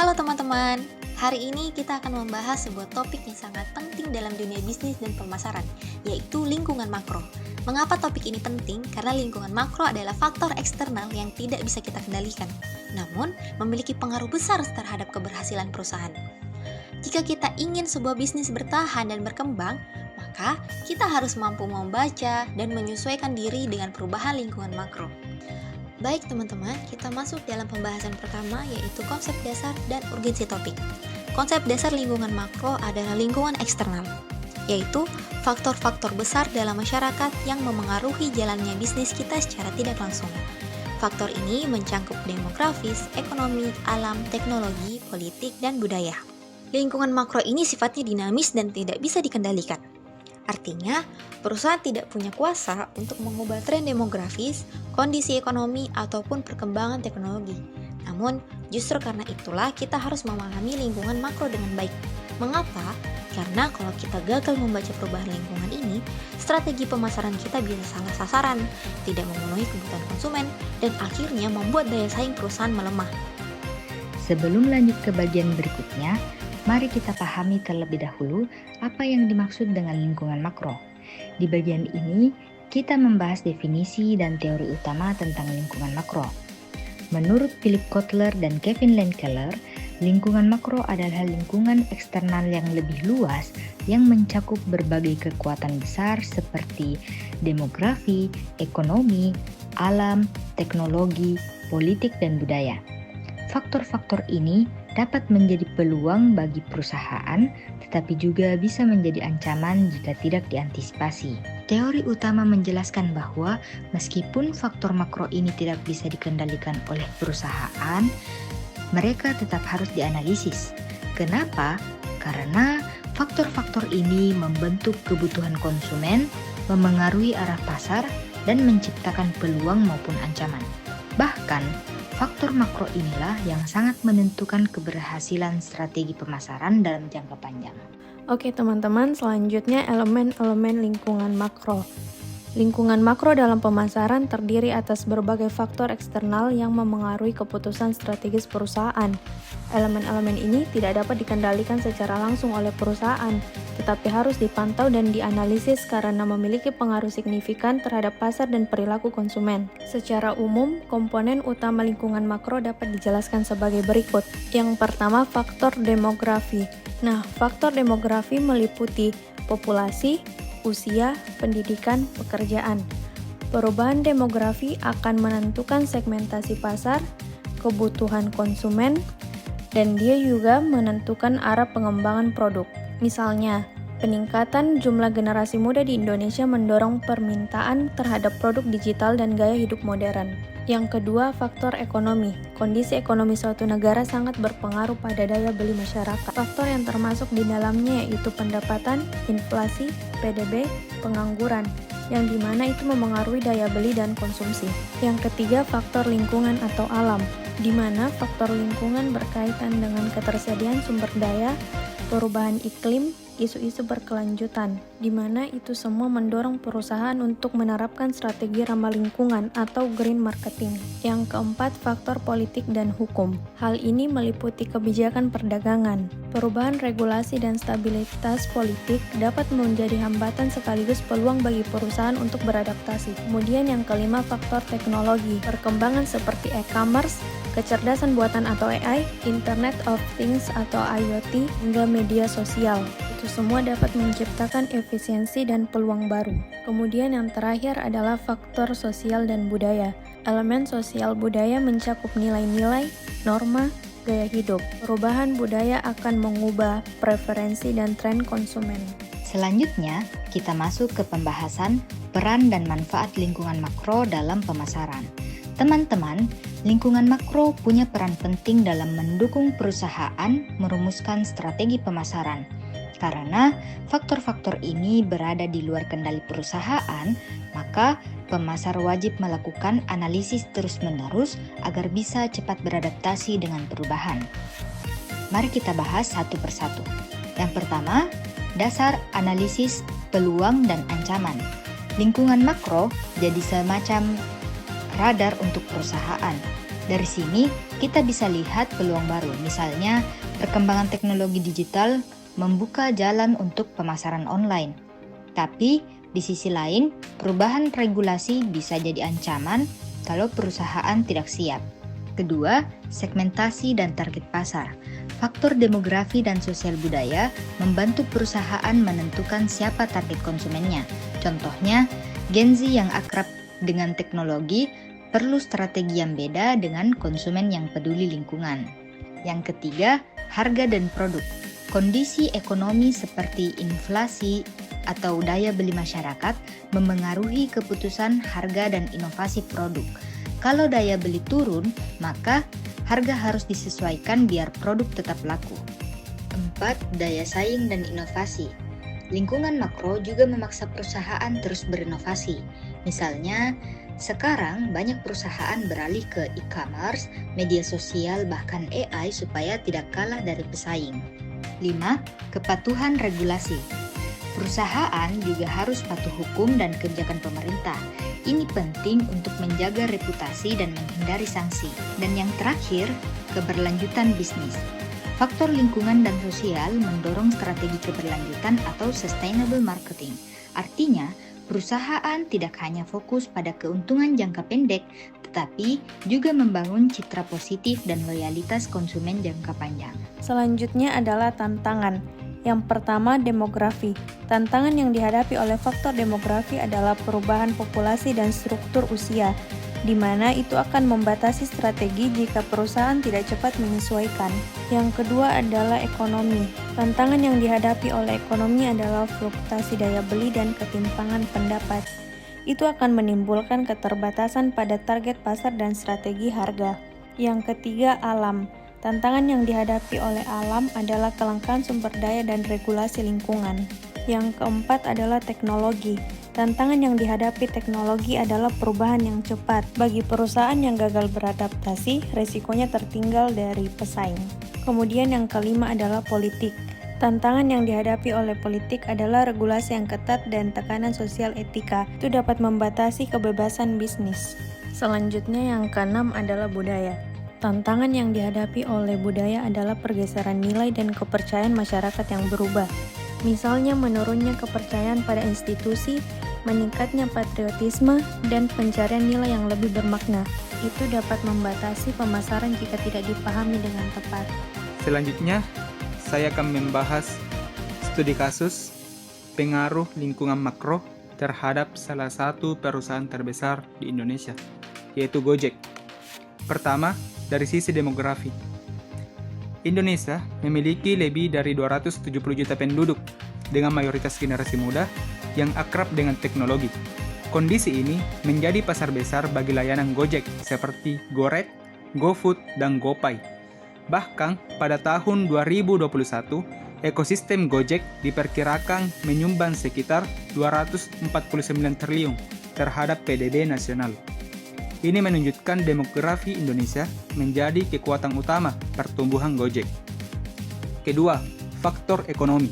Halo teman-teman, hari ini kita akan membahas sebuah topik yang sangat penting dalam dunia bisnis dan pemasaran, yaitu lingkungan makro. Mengapa topik ini penting? Karena lingkungan makro adalah faktor eksternal yang tidak bisa kita kendalikan, namun memiliki pengaruh besar terhadap keberhasilan perusahaan. Jika kita ingin sebuah bisnis bertahan dan berkembang, maka kita harus mampu membaca dan menyesuaikan diri dengan perubahan lingkungan makro. Baik teman-teman, kita masuk dalam pembahasan pertama yaitu konsep dasar dan urgensi topik. Konsep dasar lingkungan makro adalah lingkungan eksternal, yaitu faktor-faktor besar dalam masyarakat yang memengaruhi jalannya bisnis kita secara tidak langsung. Faktor ini mencangkup demografis, ekonomi, alam, teknologi, politik, dan budaya. Lingkungan makro ini sifatnya dinamis dan tidak bisa dikendalikan. Artinya, perusahaan tidak punya kuasa untuk mengubah tren demografis, kondisi ekonomi, ataupun perkembangan teknologi. Namun, justru karena itulah kita harus memahami lingkungan makro dengan baik. Mengapa? Karena kalau kita gagal membaca perubahan lingkungan ini, strategi pemasaran kita bisa salah sasaran, tidak memenuhi kebutuhan konsumen, dan akhirnya membuat daya saing perusahaan melemah. Sebelum lanjut ke bagian berikutnya, mari kita pahami terlebih dahulu apa yang dimaksud dengan lingkungan makro. Di bagian ini, kita membahas definisi dan teori utama tentang lingkungan makro. Menurut Philip Kotler dan Kevin Landkeller, lingkungan makro adalah lingkungan eksternal yang lebih luas yang mencakup berbagai kekuatan besar seperti demografi, ekonomi, alam, teknologi, politik, dan budaya. Faktor-faktor ini dapat menjadi peluang bagi perusahaan, tetapi juga bisa menjadi ancaman jika tidak diantisipasi. Teori utama menjelaskan bahwa meskipun faktor makro ini tidak bisa dikendalikan oleh perusahaan, mereka tetap harus dianalisis. Kenapa? Karena faktor-faktor ini membentuk kebutuhan konsumen, memengaruhi arah pasar, dan menciptakan peluang maupun ancaman. Bahkan, faktor makro inilah yang sangat menentukan keberhasilan strategi pemasaran dalam jangka panjang. Oke teman-teman, selanjutnya elemen-elemen lingkungan makro. Lingkungan makro dalam pemasaran terdiri atas berbagai faktor eksternal yang memengaruhi keputusan strategis perusahaan. Elemen-elemen ini tidak dapat dikendalikan secara langsung oleh perusahaan, tetapi harus dipantau dan dianalisis karena memiliki pengaruh signifikan terhadap pasar dan perilaku konsumen. Secara umum, komponen utama lingkungan makro dapat dijelaskan sebagai berikut. Yang pertama, faktor demografi. Nah, faktor demografi meliputi populasi, usia, pendidikan, pekerjaan. Perubahan demografi akan menentukan segmentasi pasar, kebutuhan konsumen, dan dia juga menentukan arah pengembangan produk. Misalnya, peningkatan jumlah generasi muda di Indonesia mendorong permintaan terhadap produk digital dan gaya hidup modern. Yang kedua, faktor ekonomi. Kondisi ekonomi suatu negara sangat berpengaruh pada daya beli masyarakat. Faktor yang termasuk di dalamnya yaitu pendapatan, inflasi, PDB, pengangguran, yang dimana itu memengaruhi daya beli dan konsumsi. Yang ketiga, faktor lingkungan atau alam, di mana faktor lingkungan berkaitan dengan ketersediaan sumber daya, perubahan iklim, isu-isu berkelanjutan, di mana itu semua mendorong perusahaan untuk menerapkan strategi ramah lingkungan atau green marketing. Yang keempat, faktor politik dan hukum. Hal ini meliputi kebijakan perdagangan. Perubahan regulasi dan stabilitas politik dapat menjadi hambatan sekaligus peluang bagi perusahaan untuk beradaptasi. Kemudian yang kelima, faktor teknologi. Perkembangan seperti e-commerce, kecerdasan buatan atau AI, Internet of Things atau IoT, hingga media sosial. Itu semua dapat menciptakan efisiensi dan peluang baru. Kemudian yang terakhir adalah faktor sosial dan budaya. Elemen sosial budaya mencakup nilai-nilai, norma, gaya hidup. Perubahan budaya akan mengubah preferensi dan tren konsumen. Selanjutnya, kita masuk ke pembahasan peran dan manfaat lingkungan makro dalam pemasaran. Teman-teman, lingkungan makro punya peran penting dalam mendukung perusahaan merumuskan strategi pemasaran. Karena faktor-faktor ini berada di luar kendali perusahaan, maka pemasar wajib melakukan analisis terus-menerus agar bisa cepat beradaptasi dengan perubahan. Mari kita bahas satu persatu. Yang pertama, dasar analisis peluang dan ancaman. Lingkungan makro jadi semacam radar untuk perusahaan. Dari sini, kita bisa lihat peluang baru, misalnya perkembangan teknologi digital membuka jalan untuk pemasaran online. Tapi, di sisi lain, perubahan regulasi bisa jadi ancaman kalau perusahaan tidak siap. Kedua, segmentasi dan target pasar. Faktor demografi dan sosial budaya membantu perusahaan menentukan siapa target konsumennya. Contohnya, Gen Z yang akrab dengan teknologi perlu strategi yang beda dengan konsumen yang peduli lingkungan. Yang ketiga, harga dan produk. Kondisi ekonomi seperti inflasi atau daya beli masyarakat memengaruhi keputusan harga dan inovasi produk. Kalau daya beli turun, maka harga harus disesuaikan biar produk tetap laku. 4. Daya saing dan inovasi. Lingkungan makro juga memaksa perusahaan terus berinovasi. Misalnya, sekarang banyak perusahaan beralih ke e-commerce, media sosial, bahkan AI supaya tidak kalah dari pesaing. 5. Kepatuhan regulasi. Perusahaan juga harus patuh hukum dan kebijakan pemerintah. Ini penting untuk menjaga reputasi dan menghindari sanksi. Dan yang terakhir, keberlanjutan bisnis. Faktor lingkungan dan sosial mendorong strategi keberlanjutan atau sustainable marketing. Artinya, perusahaan tidak hanya fokus pada keuntungan jangka pendek, tetapi juga membangun citra positif dan loyalitas konsumen jangka panjang. Selanjutnya adalah tantangan. Yang pertama, demografi. Tantangan yang dihadapi oleh faktor demografi adalah perubahan populasi dan struktur usia, di mana itu akan membatasi strategi jika perusahaan tidak cepat menyesuaikan. Yang kedua adalah ekonomi. Tantangan yang dihadapi oleh ekonomi adalah fluktuasi daya beli dan ketimpangan pendapat. Itu akan menimbulkan keterbatasan pada target pasar dan strategi harga. Yang ketiga, alam. Tantangan yang dihadapi oleh alam adalah kelangkaan sumber daya dan regulasi lingkungan. Yang keempat adalah teknologi. Tantangan yang dihadapi teknologi adalah perubahan yang cepat. Bagi perusahaan yang gagal beradaptasi, resikonya tertinggal dari pesaing. Kemudian yang kelima adalah politik. Tantangan yang dihadapi oleh politik adalah regulasi yang ketat dan tekanan sosial etika. Itu dapat membatasi kebebasan bisnis. Selanjutnya yang keenam adalah budaya. Tantangan yang dihadapi oleh budaya adalah pergeseran nilai dan kepercayaan masyarakat yang berubah. Misalnya menurunnya kepercayaan pada institusi, meningkatnya patriotisme, dan pencarian nilai yang lebih bermakna. Itu dapat membatasi pemasaran jika tidak dipahami dengan tepat. Selanjutnya, saya akan membahas studi kasus pengaruh lingkungan makro terhadap salah satu perusahaan terbesar di Indonesia, yaitu Gojek. Pertama, dari sisi demografi. Indonesia memiliki lebih dari 270 juta penduduk dengan mayoritas generasi muda yang akrab dengan teknologi. Kondisi ini menjadi pasar besar bagi layanan Gojek seperti GoRed, GoFood, dan GoPay. Bahkan pada tahun 2021, ekosistem Gojek diperkirakan menyumbang sekitar 249 triliun terhadap PDB nasional. Ini menunjukkan demografi Indonesia menjadi kekuatan utama pertumbuhan Gojek. Kedua, faktor ekonomi.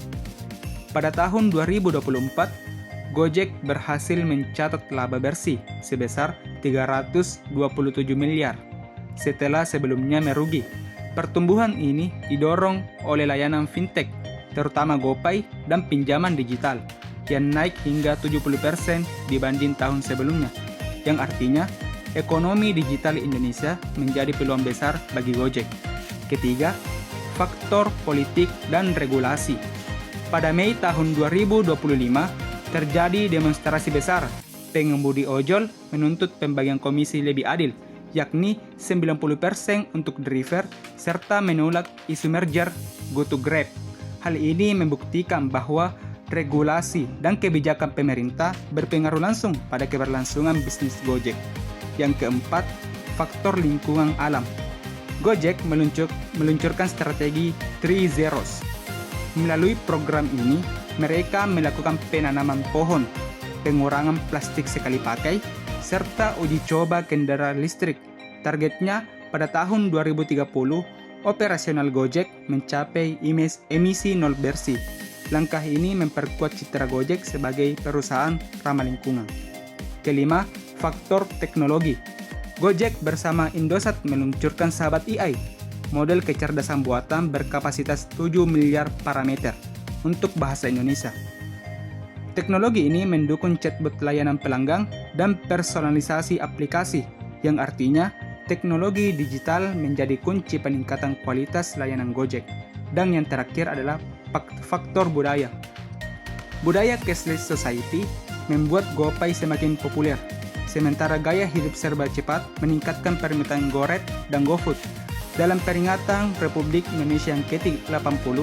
Pada tahun 2024, Gojek berhasil mencatat laba bersih sebesar 327 miliar setelah sebelumnya merugi. Pertumbuhan ini didorong oleh layanan fintech, terutama GoPay dan pinjaman digital, yang naik hingga 70% dibanding tahun sebelumnya, yang artinya ekonomi digital Indonesia menjadi peluang besar bagi Gojek. Ketiga, faktor politik dan regulasi. Pada Mei tahun 2025, terjadi demonstrasi besar. Pengemudi ojol menuntut pembagian komisi lebih adil, yakni 90% untuk driver, serta menolak isu merger GoToGrab. Hal ini membuktikan bahwa regulasi dan kebijakan pemerintah berpengaruh langsung pada keberlangsungan bisnis Gojek. Yang keempat, faktor lingkungan alam. Gojek meluncurkan strategi 3 Zeros. Melalui program ini, mereka melakukan penanaman pohon, pengurangan plastik sekali pakai, serta uji coba kendaraan listrik. Targetnya pada tahun 2030, operasional Gojek mencapai emisi nol bersih. Langkah ini memperkuat citra Gojek sebagai perusahaan ramah lingkungan. Kelima, faktor teknologi. Gojek bersama Indosat meluncurkan Sahabat AI, model kecerdasan buatan berkapasitas 7 miliar parameter untuk bahasa Indonesia. Teknologi ini mendukung chatbot layanan pelanggan dan personalisasi aplikasi, yang artinya teknologi digital menjadi kunci peningkatan kualitas layanan Gojek. Dan yang terakhir adalah faktor budaya. Budaya cashless society membuat GoPay semakin populer, sementara gaya hidup serba cepat meningkatkan permintaan GoRed dan GoFood. Dalam peringatan Republik Indonesia yang ke-80,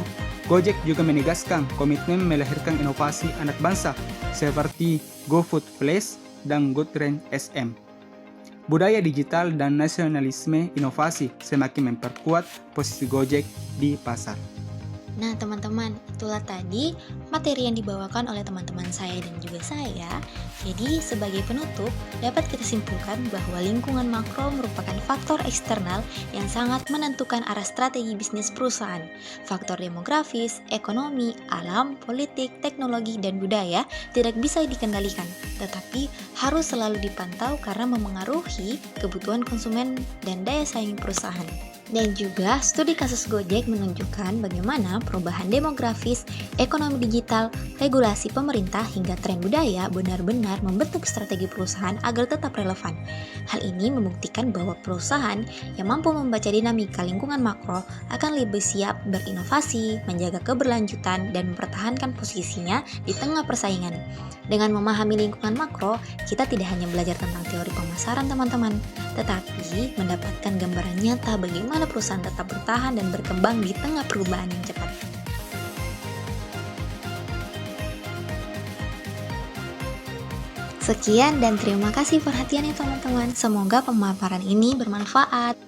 Gojek juga menegaskan komitmen melahirkan inovasi anak bangsa seperti GoFood Flash dan GoTrain SM. Budaya digital dan nasionalisme inovasi semakin memperkuat posisi Gojek di pasar. Nah teman-teman, itulah tadi materi yang dibawakan oleh teman-teman saya dan juga saya. Jadi sebagai penutup, dapat kita simpulkan bahwa lingkungan makro merupakan faktor eksternal yang sangat menentukan arah strategi bisnis perusahaan. Faktor demografis, ekonomi, alam, politik, teknologi, dan budaya tidak bisa dikendalikan, tetapi harus selalu dipantau karena memengaruhi kebutuhan konsumen dan daya saing perusahaan. Dan juga studi kasus Gojek menunjukkan bagaimana perubahan demografis, ekonomi digital, regulasi pemerintah hingga tren budaya benar-benar membentuk strategi perusahaan agar tetap relevan. Hal ini membuktikan bahwa perusahaan yang mampu membaca dinamika lingkungan makro akan lebih siap berinovasi, menjaga keberlanjutan, dan mempertahankan posisinya di tengah persaingan. Dengan memahami lingkungan makro, kita tidak hanya belajar tentang teori pemasaran teman-teman, tetapi mendapatkan gambaran nyata bagaimana perusahaan tetap bertahan dan berkembang di tengah perubahan yang cepat. Sekian dan terima kasih perhatiannya teman-teman. Semoga pemaparan ini bermanfaat.